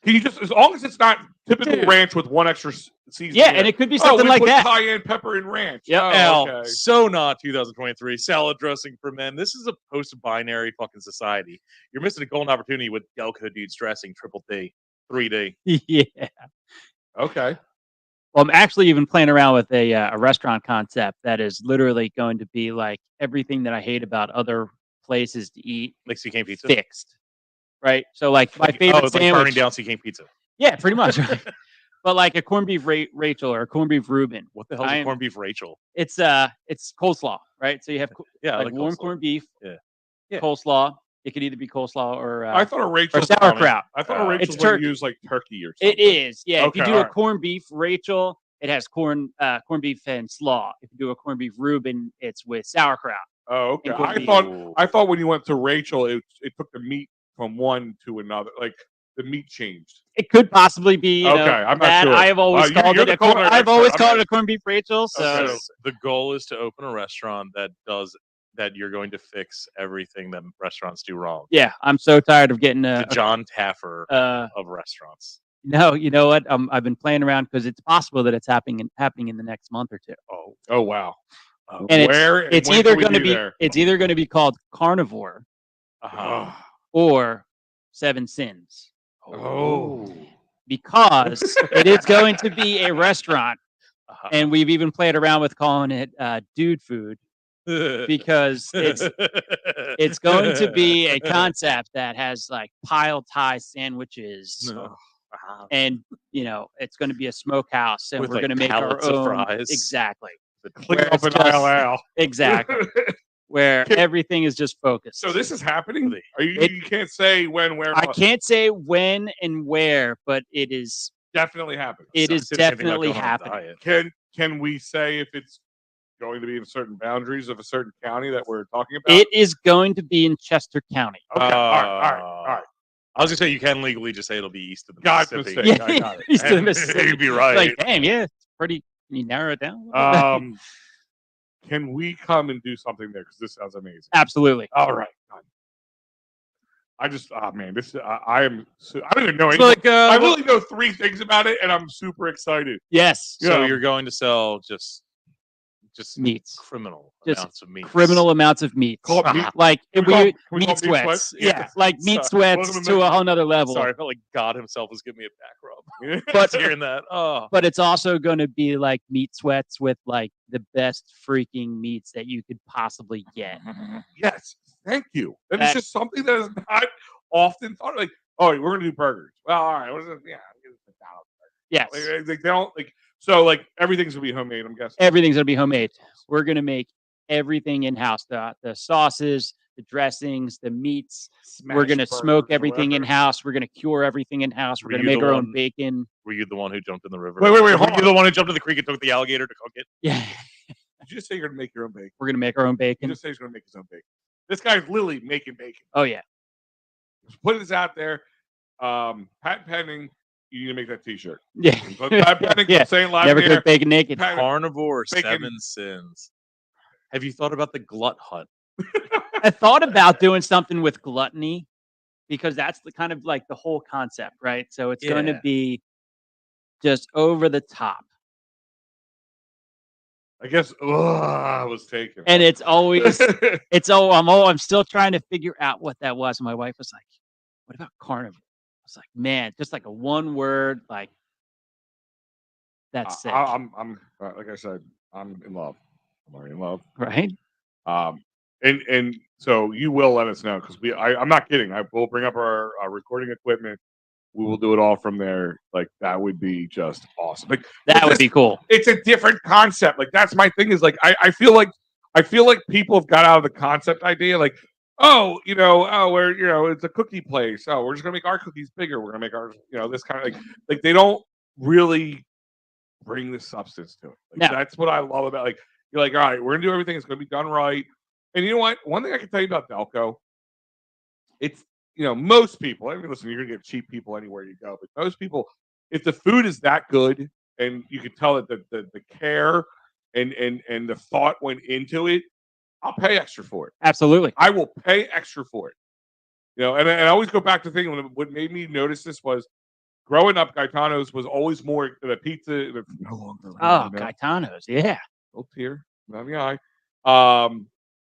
can you just, as long as it's not typical ranch with one extra seasoning. Yeah, and it could be something like that. Cayenne pepper and ranch. Yeah, okay. So not 2023. Salad dressing for men. This is a post-binary fucking society. You're missing a golden opportunity with Delco Dudes dressing, triple D, 3D. Yeah. Okay. Well, I'm actually even playing around with a restaurant concept that is literally going to be like everything that I hate about other places to eat. Like CK Pizza? Fixed. Right? So like my favorite it's sandwich. Like burning down CK Pizza. Yeah, pretty much. Right? But like a corned beef Rachel or a corned beef Reuben. What the hell is a corned beef Rachel? It's coleslaw, right? So you have like warm corned beef, coleslaw. It could either be coleslaw or I thought a Rachel's sauerkraut. I thought a Rachel's It's would turkey. use like turkey or something. It is, yeah. Okay, if you do a alright. corned beef Rachel, it has corned beef and slaw. If you do a corned beef Reuben, it's with sauerkraut. Oh, okay. And corned beef. I thought when you went to Rachel, it took the meat from one to another. Like the meat changed. It could possibly be. You know, I'm not that. sure. I have always called you're it. the culinary I've always expert. called it a corned beef Rachel. So Okay. The goal is to open a restaurant that you're going to fix everything that restaurants do wrong. yeah, I'm so tired of getting The John Taffer of restaurants. No, you know what? I've been playing around because it's possible that it's happening in the next month or two. Oh wow. And where it's when either can we going to be be there? it's either going to be called Carnivore or Seven Sins Oh. because it is going to be a restaurant, and we've even played around with calling it Dude Food because it's going to be a concept that has like pile Thai sandwiches. And it's going to be a smokehouse, and With, we're like, going to make our pallets of own fries. exactly. Clean Where up it's an just- aisle out. Exactly. Where everything is just focused. So this is happening? Are you It- you can't say when, where, I can't say when and where, but it is definitely happening. it is Didn't think about definitely going on a happening. diet. Can we say if it's going to be in certain boundaries of a certain county that we're talking about? It is going to be in Chester County. Okay. All right. I was gonna say you can legally just say it'll be east of the God's Mississippi. mistake. I got it. East of the And Mississippi. You'd be right. Like, damn, yeah, it's pretty. Can you narrow it down? Can we come and do something there? Because this sounds amazing. Absolutely. All right. Done. I just, man, this I am. I don't even know It's anything. like I really know 3 things about it, and I'm super excited. Yes. so Yeah. you're going to sell just Meats. criminal Just amounts of meat. Criminal amounts of meat. Call it meat- Like Can we call we it meat meat sweats. sweats? Yeah, like meat Sorry. sweats Welcome to to a whole nother level. Sorry, I felt like God Himself was giving me a back rub. But- hearing that, But it's also going to be like meat sweats with like the best freaking meats that you could possibly get. Yes, thank you. And That- it's just something that is not often thought. Like, oh, we're gonna do burgers. Well, all right. What is it? Yeah, I'm gonna sit down. Yes. Like, they don't like. So like everything's gonna be homemade. I'm guessing. Everything's going to be homemade. We're going to make everything in house. The sauces, the dressings, the meats. We're going to smoke everything in house. We're going to cure everything in house. We're Were going to you make the our own one- bacon. were you the one who jumped in the river? Wait, Were hold you on. the one who jumped in the creek and took the alligator to cook it? Yeah. Did you just say you're gonna make your own bacon? We're going to make our own You bacon. just say he's gonna make his own bacon. This guy's literally making bacon. Oh, yeah. Just put this out there. Patent pending. You need to make that T-shirt. Yeah. Patent pending. Yeah. Saying live Never in here. cook bacon naked. Patent- Carnivore Bacon. 7 sins. Have you thought about the Glut Hut? I thought about doing something with gluttony because that's the kind of like the whole concept, right? So it's going to Yeah. be just over the top. I guess. I was taken. And it's always I'm still trying to figure out what that was. And my wife was like, "What about carnivore?" I was like, "Man, just like a one word, like that's it, I'm like I said, I'm in love. I'm already in love. right?" And so you will let us know because I'm not kidding. I will bring up our recording equipment. We will do it all from there. Like that would be just awesome. Like That would be cool. it's a different concept. Like that's my thing. Is like I feel like people have got out of the concept idea. Like we're it's a cookie place. Oh, we're just gonna make our cookies bigger. We're gonna make ours this kind of like they don't really bring the substance to it. Like, No. That's what I love about like you're like all right, we're gonna do everything. It's gonna be done right. And you know what? One thing I can tell you about Delco, it's most people. I mean, listen, you're gonna get cheap people anywhere you go, but most people, if the food is that good, and you can tell that the care and the thought went into it, I'll pay extra for it. Absolutely. I will pay extra for it. And I always go back to thinking what made me notice this was growing up. Gaetano's was always more the pizza. That's no longer. Oh, Gaetano's, yeah. Little tear, not in the eye.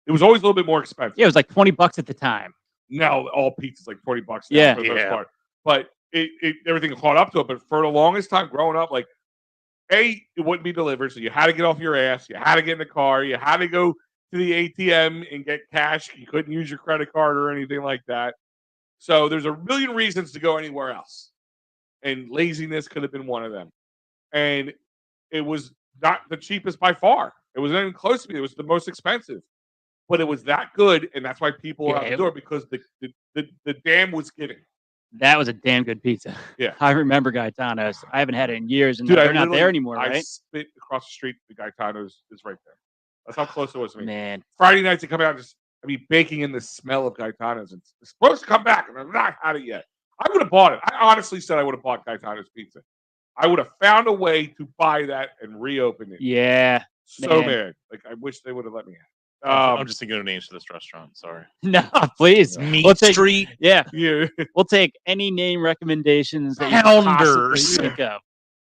It was always a little bit more expensive. Yeah, it was like $20 at the time. Now all pizza's like $40 now Yeah. for the most Yeah. part. But it everything caught up to it. But for the longest time growing up, like it wouldn't be delivered, so you had to get off your ass. You had to get in the car. You had to go to the ATM and get cash. You couldn't use your credit card or anything like that. So there's a million reasons to go anywhere else, and laziness could have been one of them. And it was not the cheapest by far. It wasn't even close to me. It was the most expensive. but it was that good, and that's why people were out Yeah, the door because the dam was giving. That was a damn good pizza. Yeah. I remember Gaetano's. I haven't had it in years, and Dude, they're not there anymore, I right? spit across the street. The Gaetano's is right there. That's how close it was to me. Man, Friday nights, they come out, I mean, baking in the smell of Gaetano's. It's supposed to come back, and I've not had it yet. I would have bought it. I honestly said I would have bought Gaetano's pizza. I would have found a way to buy that and reopen it. yeah. So man. mad. Like, I wish they would have let me have it. I'm just thinking of names for this restaurant. Sorry. No, please. Meat We'll take- Street. Yeah, Yeah. we'll take any name recommendations that you can possibly Pounders. think of.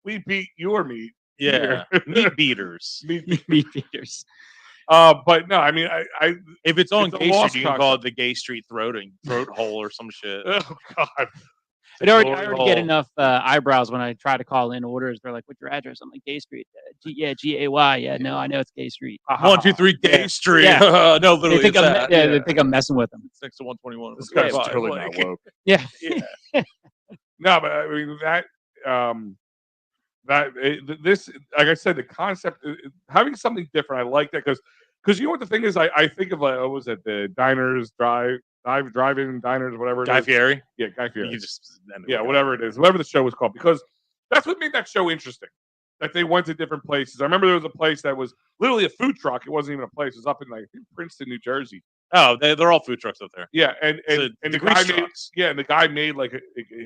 We beat your meat. Yeah. Meat beaters. Meat. Meat beaters. But no, I mean, I If it's on It's a Gay lost Street, you can call it the Gay Street throat hole or some shit. oh god. I already get enough eyebrows when I try to call in orders. They're like, "What's your address?" I'm like, "Gay Street." G-A-Y. Yeah, no, I know it's Gay Street. 1, 2, 3 Gay Street. Yeah. No, They literally, think it's I'm, that. they think I'm messing with them. It's next to 121. This guy's Yeah, totally like- not woke. Yeah. No, but I mean this, like I said, the concept having something different. I like that because you know what the thing is. I think of like what was it, the diners, drive-in diners, whatever. Guy Fieri. Yeah, Guy Fieri. You just Whatever it is, whatever the show was called, because that's what made that show interesting. That they went to different places. I remember there was a place that was literally a food truck. It wasn't even a place. It was up in like Princeton, New Jersey. Oh, they're all food trucks up there. Yeah, and The the grease guy made, trucks. yeah, and the guy made like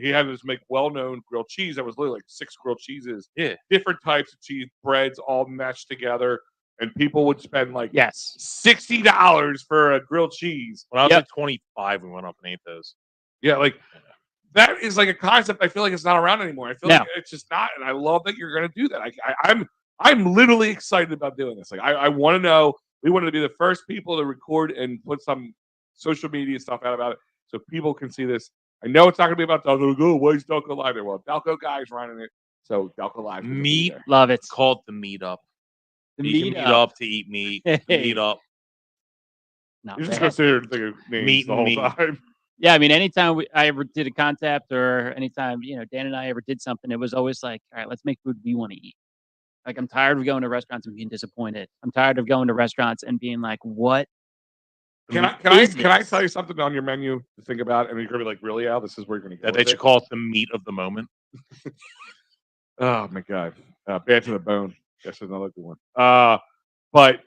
he had this make well-known grilled cheese that was literally like 6 grilled cheeses. Yeah. Different types of cheese breads all meshed together, and people would spend like Yes. $60 for a grilled cheese. When I was Yep. like 25, we went up and ate those. Yeah, like that is like a concept. I feel like it's not around anymore. I feel No. like it's just not, and I love that you're going to do that. I'm literally excited about doing this. Like I want to know. We wanted to be the first people to record and put some social media stuff out about it, so people can see this. I know it's not going to be about Delco. Go, why is Delco Live there? Well, Delco guys running it, so Delco Live. is gonna be Meat. there. Love it. It's called the meetup. The You can meet up to eat meat. Meet up. Not You're just bad. going to sit here and think of names Meat the and whole meat. time. Yeah, I mean, anytime I ever did a concept or anytime, Dan and I ever did something, it was always like, all right, let's make food we want to eat. Like, I'm tired of going to restaurants and being disappointed. I'm tired of going to restaurants and being like, what? Can I this? tell you something on your menu to think about? And you're going to be like, really, Al? This is where you're going to go. That they with should it? call it the meat of the moment. Oh my god, bad to the bone. That's another good one. But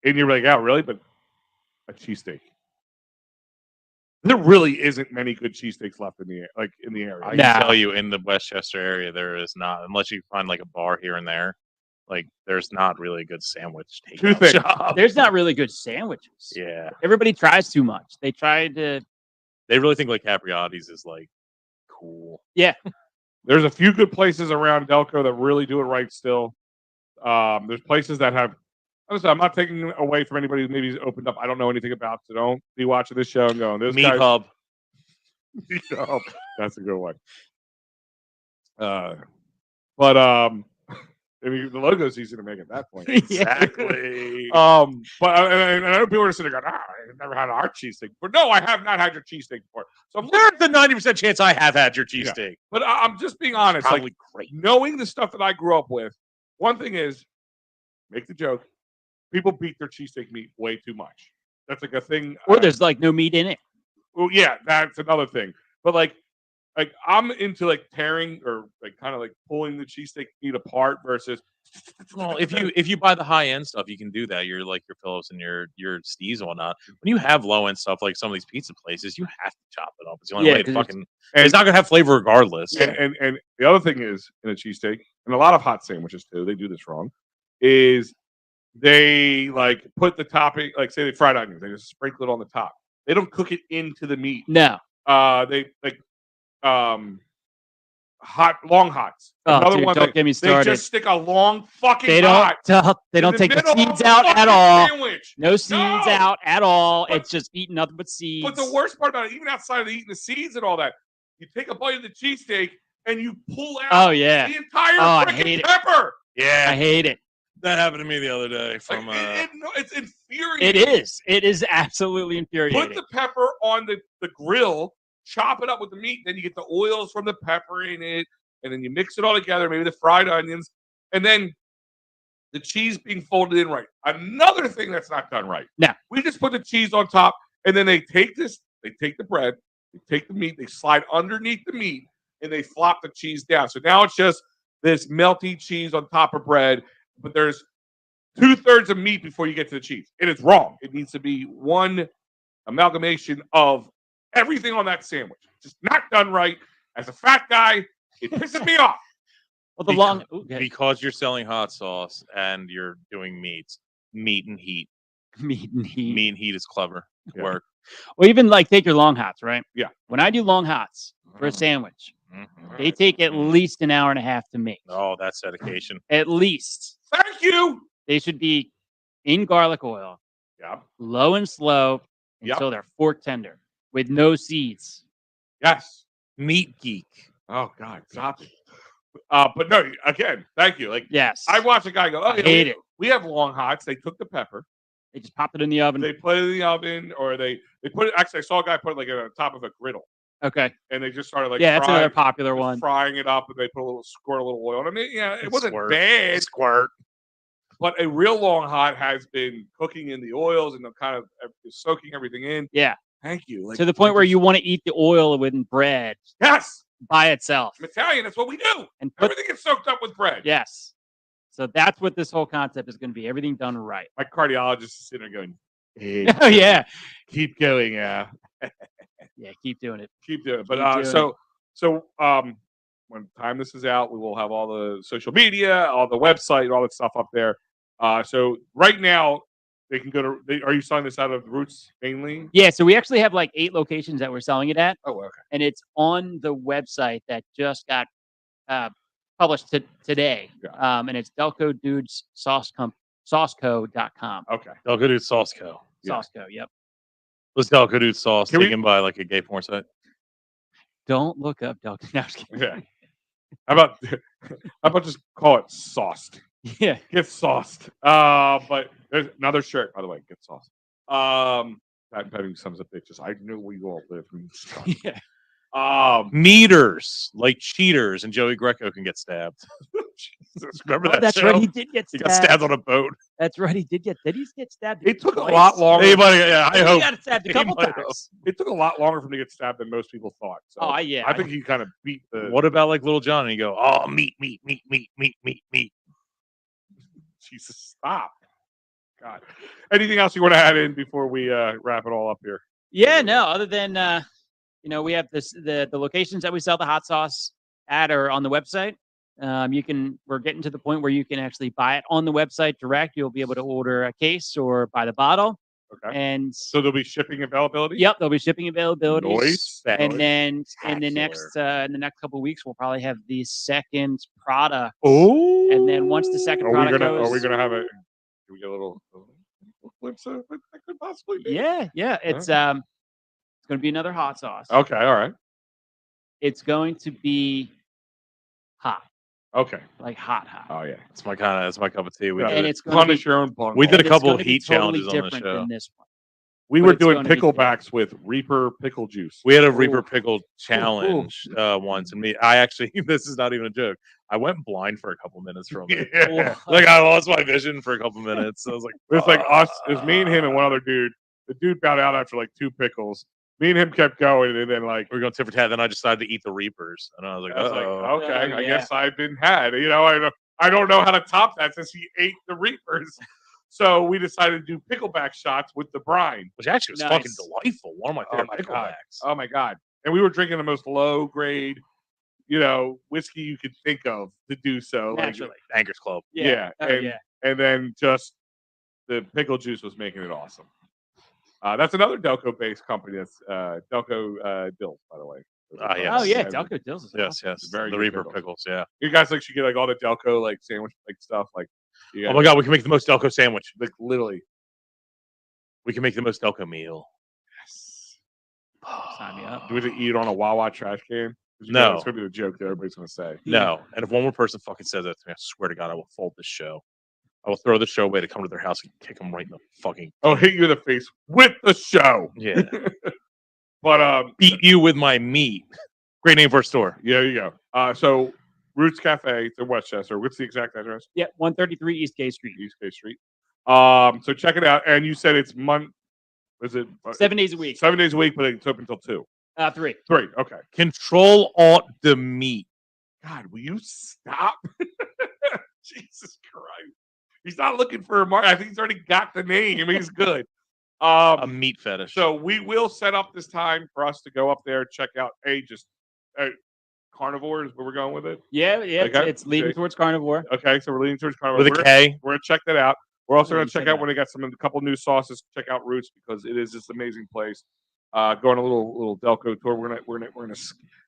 and you're like, oh really? But a cheesesteak. There really isn't many good cheesesteaks left in the area. I Nah. can tell you in the Westchester area, there is not, unless you find like a bar here and there. Like, there's not really a good sandwich Two takeout things. shop. There's not really good sandwiches. Yeah, Everybody tries too much. They try to, they really think like Capriati's is like cool. There's a few good places around Delco that really do it right still. There's places that have. Listen, I'm not taking away from anybody who maybe opened up. I don't know anything about, so don't be watching this show and going, "This Meat guy's Hub. Meat Hub." That's a good one. But I mean, the logo's easy to make at that point. Exactly. But and I know people are sitting there going, I've never had our cheesesteak. But no, I have not had your cheesesteak before. So I'm There's a 90% chance I have had your cheesesteak. but I'm just being honest. Like, Probably great. knowing the stuff that I grew up with, one thing is, make the joke. People beat their cheesesteak meat way too much. That's like a thing. or there's like no meat in it. Well, yeah, that's another thing. But like I'm into like tearing or like kind of like pulling the cheesesteak meat apart versus. Well, if you buy the high end stuff, you can do that. You're like your Phillips and your Steves and whatnot. When you have low end stuff like some of these pizza places, you have to chop it up. It's the only Yeah, way to 'cause fucking. It's not gonna have flavor regardless. And the other thing is in a cheesesteak and a lot of hot sandwiches too. They do this wrong. Is they like put the topping, like say they fried onions, they just sprinkle it on the top. They don't cook it into the meat. No. They like long hots. Oh, Another dude, one don't that get me they started. just stick a long fucking They hot they don't in take the middle of seeds the out at fucking all. Sandwich. No seeds No! out at all. But- It's just eating nothing but seeds. But the worst part about it, even outside of eating the seeds and all that, you take a bite of the cheesesteak and you pull out Oh yeah, the entire Oh, I freaking hate it. pepper. Yeah, I hate it. that happened to me the other day. From Like, it's It infuriating. is. It is absolutely infuriating. Put the pepper on the grill, chop it up with the meat, then you get the oils from the pepper in it, and then you mix it all together, maybe the fried onions, and then the cheese being folded in right. Another thing that's not done right. No. We just put the cheese on top, and then they take the bread, they take the meat, they slide underneath the meat, and they flop the cheese down. So now it's just this melty cheese on top of bread, but there's 2/3 of meat before you get to the cheese. It is wrong. It needs to be one amalgamation of everything on that sandwich. Just not done right. As a fat guy, it pisses me off. Well, because you're selling hot sauce and you're doing meats, meat and heat. Meat and heat is clever. Yeah. Work. Well, even like take your long hots, right? Yeah. When I do long hots for a sandwich, they take at least an hour and a half to make. Oh, that's dedication. At least. Thank you. They should be in garlic oil, low and slow until they're fork tender with no seeds. Yes. Meat geek. Oh God, stop it. But no, again, thank you. Like, yes, I watched a guy go, "Oh, I hate it." We have long hots. They took the pepper, they just popped it in the oven. they put it in the oven, or they put it. Actually, I saw a guy put it like on top of a griddle, Okay, and they just started like that's another popular one. frying it up, and they put a little oil. I mean, yeah, it wasn't Squirt. bad, Squirt. but a real long hot has been cooking in the oils and kind of soaking everything in. Yeah, Thank you. Like, to the point where you want to eat the oil with bread yes, by itself. I'm Italian. That's what we do. And put, Everything gets soaked up with bread. yes. So that's what this whole concept is going to be. Everything done right. My cardiologist is sitting there going, "Hey, Oh yeah, keep going, yeah, keep doing it. keep doing it." But Keep doing so when time this is out, we will have all the social media, all the website, all that stuff up there. So right now they can go to. Are you selling this out of Roots mainly? Yeah, so we actually have like 8 locations that we're selling it at, Oh, okay. and it's on the website that just got published today. Yeah. And it's Delco Dudes Sauceco.com. Okay. Delco Dudes Sauce Co. Yeah. Sauceco, yep. Was Delco Dudes Sauce Can we- taken by like a gay porn site? Don't look up Delco. No, I'm just kidding. Yeah. How about just call it sauced? Yeah. Get sauced. But there's another shirt, by the way. Get sauced. That petting sons of bitches. I knew we all live. Yeah. Meters, like cheaters, and Joey Greco can get stabbed. Jesus, remember that? That's show? right. He did get He stabbed. got stabbed on a boat. That's right. He did get stabbed. It took twice? a lot longer. Yeah, I He hope. got stabbed a He couple might have. times. It took a lot longer for him to get stabbed than most people thought. So Oh, yeah. I think he kind of beat the. What about like Little John? And you go, oh, meat. Jesus, stop. God. Anything else you want to add in before we wrap it all up here? Yeah, no, other than we have the locations that we sell the hot sauce at or on the website. We're getting to the point where you can actually buy it on the website direct. You'll be able to order a case or buy the bottle. Okay. And So there'll be shipping availability? yep, there'll be shipping availability. Nice. And then in the Spectacular. next couple of weeks, we'll probably have the second product. Oh. And then once the second product Are we goes, gonna have a? Can we get a little glimpse of what that could possibly be? yeah, it's going to be another hot sauce. Okay. All right. It's going to be hot, Okay. like hot. Oh yeah. That's my cup of tea. And it's going to Punish be your own pun. We did a it's couple gonna of be heat totally challenges on the different show. than this one. We but were it's doing gonna be picklebacks with Reaper pickle juice. We had a Ooh. Reaper pickle challenge once, and I actually, this is not even a joke. I went blind for a couple minutes from it. Yeah. Like I lost my vision for a couple minutes. I was like, It was like us. It was me and him and one other dude. The dude bowed out after like 2 pickles. Me and him kept going, and then like we're going tit for tat. Then I decided to eat the Reapers, and I was like, "Uh-oh." okay, I yeah. guess I've been had. You know, I don't know how to top that since he ate the Reapers. So we decided to do pickleback shots with the brine. Which actually was Nice. fucking delightful. One of my favorite my God. picklebacks. Oh my god! And we were drinking the most low grade, whiskey you could think of to do so. Like, Naturally. Anchors Club. yeah, Oh, and, yeah. and then just the pickle juice was making it awesome. That's another Delco-based company. That's Delco Dills, by the way. Yes. Oh yeah, And Delco Dills is Yes, yes. Very The good Reaper pickles. pickles. Yeah. You guys should get like all the Delco like sandwich like stuff. Like, Oh my god, we can make the most Delco sandwich. like literally. We can make the most Delco meal. Sign me up. Do we have to eat it on a Wawa trash can? No. It's gonna be the joke that everybody's gonna say. No. And if one more person fucking says that to me, I swear to God, I will fold this show. I will throw the show away to come to their house and kick them right in the fucking. I'll hit you in the face with the show. Yeah. But Beat you with my meat. Great name for a store. yeah, there you go. So Roots Cafe. It's in Westchester. What's the exact address? Yeah, 133 East Gay Street. East Gay Street. So check it out. And you said it's is it 7 days a week. 7 days a week, but it's open until 2. 3. 3. Okay. Control Alt Delete. God, will you stop? Jesus Christ. He's not looking for a mark. I think he's already got the name. He's good. A meat fetish. So we will set up this time for us to go up there, check out carnivore is where we're going with it. Yeah. Okay. It's leaning towards carnivore. Okay, so we're leaning towards carnivore. With a K. We're gonna check that out. We're also gonna check out when they got a couple new sauces. Check out Roots because it is this amazing place. Go on a little Delco tour. We're gonna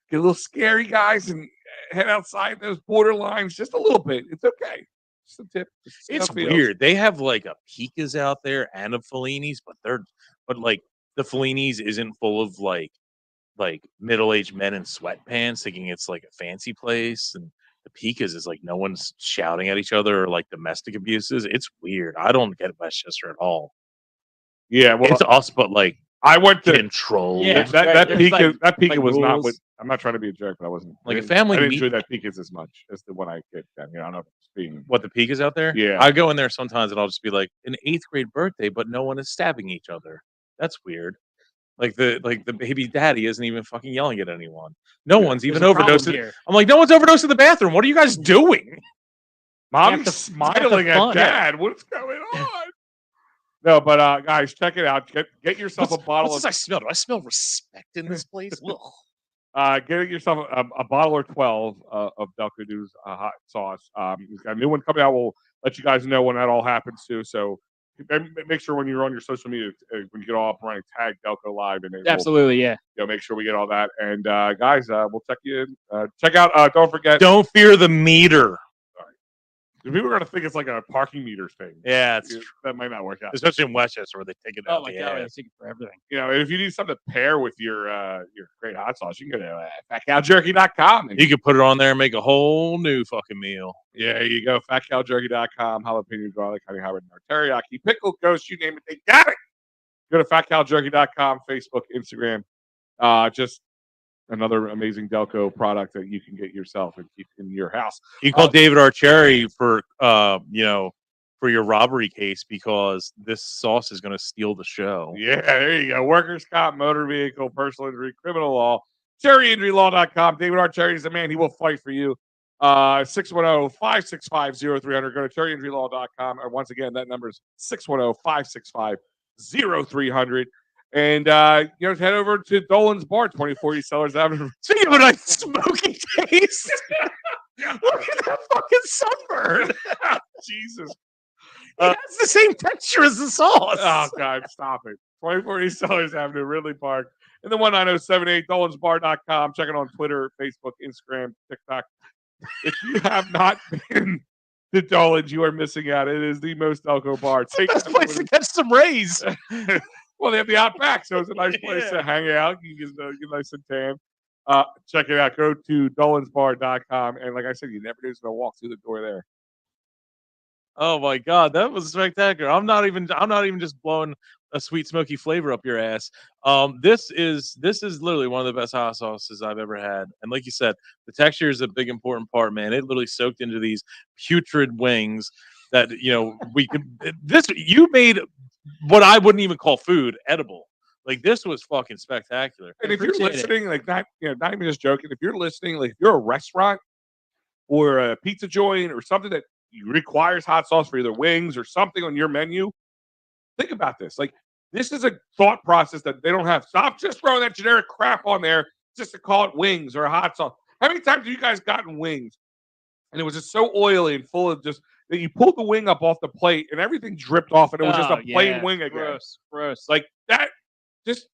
get a little scary, guys, and head outside those borderlines just a little bit. It's okay. Just a tip. It's weird. They have like a Pika's out there and a Fellini's, but like the Fellini's isn't full of like middle-aged men in sweatpants thinking it's like a fancy place, and the Pika's is like no one's shouting at each other or like domestic abuses. It's weird. I don't get Westchester at all. Yeah, well, it's us, but like I went to control. Yeah, that Pika was not rules. with. I'm not trying to be a jerk, but I wasn't Like a family I didn't meet- enjoy that Pika's as much as the one I get. I don't know if it's being What, the Pika's out there? Yeah. I go in there sometimes and I'll just be like, an 8th grade birthday, but no one is stabbing each other. That's weird. Like the baby daddy isn't even fucking yelling at anyone. No one's even overdosing. Here. I'm like, no one's overdosing in the bathroom. What are you guys doing? Mommy's smiling at dad. What's going on? No, but guys, check it out. Get yourself a bottle What's of. this I smell? Do I smell respect in this place? Ugh. Get yourself a bottle or 12 of Delco Dudes hot sauce. We've got a new one coming out. We'll let you guys know when that all happens too. So make sure when you're on your social media, when you get all up and running, tag Delco Live and Absolutely, yeah. Make sure we get all that. And guys, we'll check you in. Check out. Don't forget. Don't fear the meter. People are going to think it's like a parking meter thing. Yeah, that might not work out. Especially in Westchester where they take it out. Oh my god, I think for everything. And if you need something to pair with your great hot sauce, you can go to fatcowjerky.com. You can put it on there and make a whole new fucking meal. Yeah, there you go. Fatcowjerky.com. Jalapeno, garlic, honey, hybrid, teriyaki, pickle, ghost, you name it, they got it. Go to fatcowjerky.com, Facebook, Instagram. Just another amazing Delco product that you can get yourself and keep in your house. You call David Archeri for for your robbery case because this sauce is going to steal the show. Yeah, there you go. Workers' comp, motor vehicle, personal injury, criminal law, cherryinjurylaw.com. David Archeri is the man. He will fight for you. 610-565-0300. Go to cherryinjurylaw.com. And once again, that number is 610-565-0300. And head over to Dolan's Bar, 24 Sellers Avenue. Speaking of a nice smoky taste, look at that fucking sunburn. Jesus. It's the same texture as the sauce. Oh, God, stop it. 24 Sellers Avenue, Ridley Park. And the 19078, DolansBar.com. Check it on Twitter, Facebook, Instagram, TikTok. If you have not been to Dolan's, you are missing out. It is the most Delco bar. It's the best place to catch some rays. Well, they have the Outback, so it's a nice place to hang out. You can get nice and tan. Check it out. Go to DolansBar.com. And like I said, you never know who's going to walk through the door there. Oh my God, that was spectacular. I'm not even just blowing a sweet smoky flavor up your ass. This is literally one of the best hot sauces I've ever had. And like you said, the texture is a big important part, man. It literally soaked into these putrid wings that we could. You made what I wouldn't even call food edible. Like this was fucking spectacular. And if you're listening, like not even just joking. If you're listening, like if you're a restaurant or a pizza joint or something that requires hot sauce for either wings or something on your menu, think about this. Like this is a thought process that they don't have. Stop just throwing that generic crap on there just to call it wings or a hot sauce. How many times have you guys gotten wings and it was just so oily and full of just that you pulled the wing up off the plate and everything dripped off and it was just a plain wing again. Gross. Like that. Just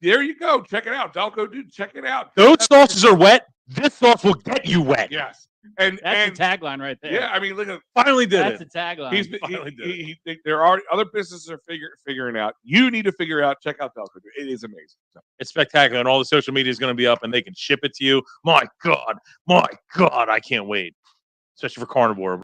there you go. Check it out. Delco Dude, check it out. Those sauces are wet. This sauce will get you wet. Yes. And that's the tagline right there. Yeah, I mean, look at finally did that's it. That's the tagline. There are other businesses are figuring out. You need to figure out. Check out Delco Dude. It is amazing. So. It's spectacular, and all the social media is going to be up, and they can ship it to you. My God, I can't wait, especially for carnivore.